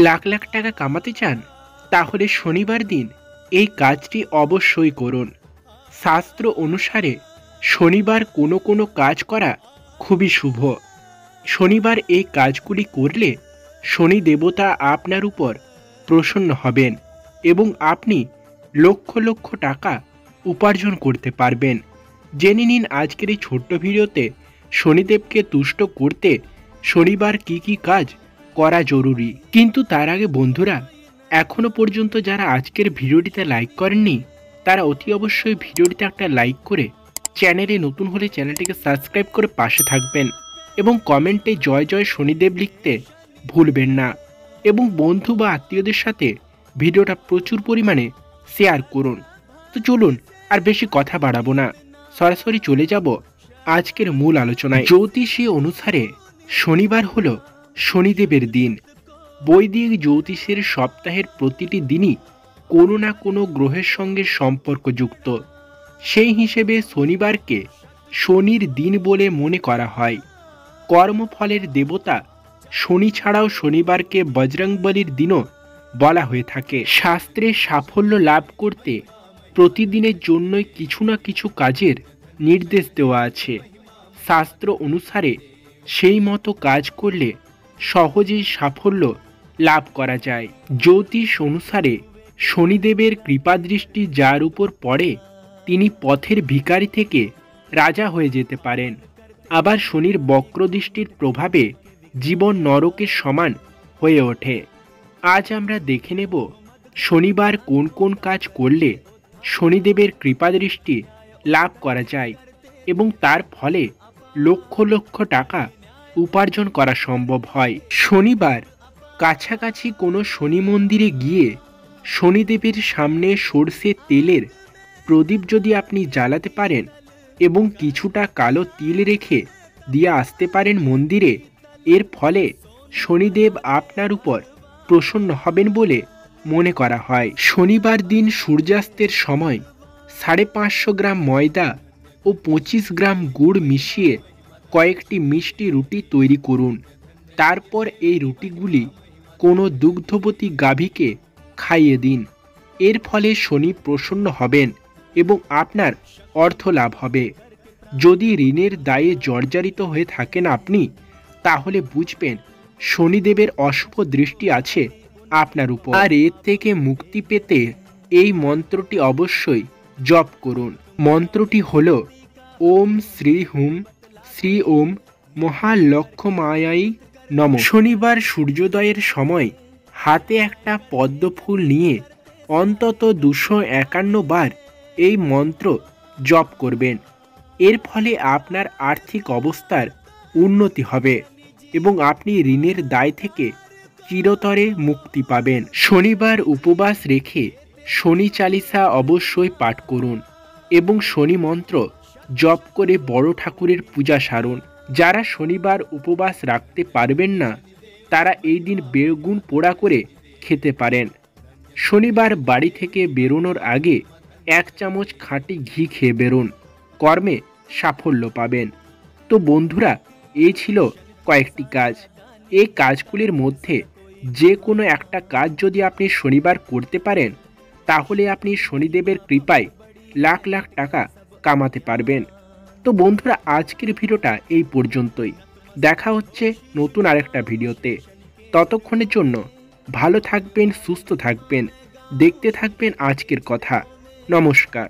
লাখ লাখ টাকা কামাতে চান? তাহলে শনিবার দিন এই কাজটি অবশ্যই করুন। শাস্ত্র অনুসারে শনিবার কোনো কোনো কাজ করা খুবই শুভ। শনিবার এই কাজগুলি করলে শনি দেবতা আপনার উপর প্রসন্ন হবেন এবং আপনি লক্ষ লক্ষ টাকা উপার্জন করতে পারবেন। জেনে নিন আজকের এই ছোট্ট ভিডিওতে শনিদেবকে তুষ্ট করতে শনিবার কি কি কাজ করা জরুরি। কিন্তু তার আগে বন্ধুরা, এখনো পর্যন্ত যারা আজকের ভিডিওটিতে লাইক করেননি তারা অতি অবশ্যই ভিডিওটিতে একটা লাইক করে চ্যানেলে নতুন হলে চ্যানেলটিকে সাবস্ক্রাইব করে পাশে থাকবেন এবং কমেন্টে জয় জয় শনিদেব লিখতে ভুলবেন না এবং বন্ধু বা আত্মীয়দের সাথে ভিডিওটা প্রচুর পরিমাণে শেয়ার করুন। তো চলুন আর বেশি কথা বাড়াবো না, সরাসরি চলে যাব আজকের মূল আলোচনায়। জ্যোতিষী অনুসারে শনিবার হলো শনিদেবের দিন। বৈদিক জ্যোতিষের সপ্তাহের প্রতিটি দিনই কোনো না কোনো গ্রহের সঙ্গে সম্পর্কযুক্ত। সেই হিসেবে শনিবারকে শনির দিন বলে মনে করা হয়। কর্মফলের দেবতা শনি ছাড়াও শনিবারকে বজরংবলীর দিনও বলা হয়ে থাকে। শাস্ত্রে সাফল্য লাভ করতে প্রতিদিনের জন্যই কিছু না কিছু কাজের নির্দেশ দেওয়া আছে। শাস্ত্র অনুসারে সেই মতো কাজ করলে সহজেই সাফল্য লাভ করা যায়। জ্যোতিষ অনুসারে শনিদেবের কৃপাদৃষ্টি যার উপর পড়ে তিনি পথের ভিখারি থেকে রাজা হয়ে যেতে পারেন। আবার শনির বক্রদৃষ্টির প্রভাবে জীবন নরকের সমান হয়ে ওঠে। আজ আমরা দেখে নেব শনিবার কোন কোন কাজ করলে শনিদেবের কৃপাদৃষ্টি লাভ করা যায় এবং তার ফলে লক্ষ লক্ষ টাকা উপার্জন করা সম্ভব হয়। শনিবার কাছাকাছি কোনো শনি মন্দিরে গিয়ে শনিদেবের সামনে সরষে তেলের প্রদীপ যদি আপনি জ্বালাতে পারেন এবং কিছুটা কালো তিল রেখে দিয়ে আসতে পারেন মন্দিরে, এর ফলে শনিদেব আপনার উপর প্রসন্ন হবেন বলে মনে করা হয়। শনিবার দিন সূর্যাস্তের সময় 550 গ্রাম ময়দা ও 25 গ্রাম গুড় মিশিয়ে কয়েকটি মিষ্টি রুটি তৈরি করুন। তারপর এই রুটিগুলি কোনো দুগ্ধবতী গাভীকে খাইয়ে দিন। এর ফলে শনি প্রসন্ন হবেন এবং আপনার অর্থ লাভ হবে। যদি ঋণের দায়ে জর্জরিত হয়ে থাকেন আপনি, তাহলে বুঝবেন শনিদেবের অশুভ দৃষ্টি আছে আপনার উপর। আর এর থেকে মুক্তি পেতে এই মন্ত্রটি অবশ্যই জপ করুন। মন্ত্রটি হল ওম শ্রী হুম শ্রী ওম মহালক্ষ্মায়াই নমঃ। শনিবার সূর্যোদয়ের সময় হাতে একটা পদ্ম ফুল নিয়ে অন্তত 251 বার এই মন্ত্র জপ করবেন। এর ফলে আপনার আর্থিক অবস্থার উন্নতি হবে এবং আপনি ঋণের দায় থেকে চিরতরে মুক্তি পাবেন। শনিবার উপবাস রেখে শনি চালিসা অবশ্যই পাঠ করুন এবং শনি মন্ত্র জপ করে বড় ঠাকুরের পূজা সারুন। যারা শনিবার উপবাস রাখতে পারবেন না তারা এই দিন বেগুন পোড়া করে খেতে পারেন। শনিবার বাড়ি থেকে বেরোনোর আগে 1 চামচ খাঁটি ঘি খেয়ে বেরোন, কর্মে সাফল্য পাবেন। তো বন্ধুরা, এই ছিল কয়েকটি কাজ। এই কাজগুলির মধ্যে যে কোনো একটা কাজ যদি আপনি শনিবার করতে পারেন তাহলে আপনি শনিদেবের কৃপায় লাখ লাখ টাকা কামাতে পারবেন। তো বন্ধুরা, আজকের ভিডিওটা এই পর্যন্তই। দেখা হচ্ছে নতুন আরেকটা ভিডিওতে। ততক্ষণের জন্য ভালো থাকবেন, সুস্থ থাকবেন, দেখতে থাকবেন আজকের কথা। নমস্কার।